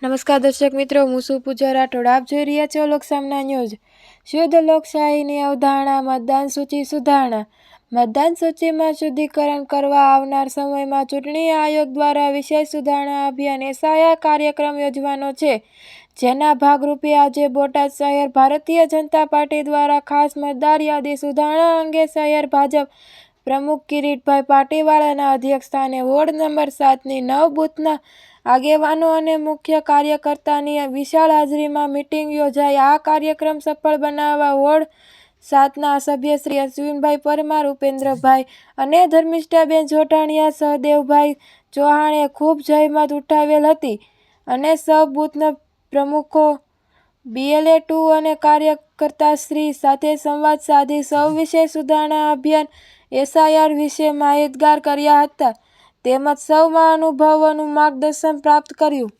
નમસ્કાર દર્શક મિત્રો, હું છું પૂજા રાઠોડ. આપ જોઈ રહ્યા છો લોકસામના ન્યૂઝ. શુદ્ધ લોકશાહીની અવધારણા, મતદાન સૂચિ સુધારણા. મતદાન સૂચિમાં શુદ્ધિકરણ કરવા આવનાર સમયમાં ચૂંટણી આયોગ દ્વારા વિશેષ સુધારણા અભિયાન એસઆઈઆર કાર્યક્રમ યોજવાનો છે. જેના ભાગરૂપે આજે બોટાદ શહેર ભારતીય જનતા પાર્ટી દ્વારા ખાસ મતદાર યાદી સુધારણા અંગે શહેર ભાજપ પ્રમુખ કિરીટભાઈ પાટીવાળાના અધ્યક્ષસ્થાને વોર્ડ નંબર 7ની 9 બૂથના આગેવાનો અને મુખ્ય કાર્યકર્તાની વિશાળ હાજરીમાં મીટિંગ યોજાઈ. આ કાર્યક્રમ સફળ બનાવવા વોર્ડ 7ના સભ્ય શ્રી અશ્વિનભાઈ પરમાર, ઉપેન્દ્રભાઈ અને ધર્મિષ્ઠાબેન જોટાણીયા, સહદેવભાઈ ચૌહાણે ખૂબ જહેમત ઉઠાવેલ હતી અને સૌ બૂથના પ્રમુખો, BLA2 અને કાર્યકર્તાશ્રી સાથે સંવાદ સાધી સૌ વિશેષ સુધારણા અભિયાન એસઆઈઆર વિશે માહિતગાર કર્યા હતા તેમજ સૌ મહાનુભાવોનું માર્ગદર્શન પ્રાપ્ત કર્યું.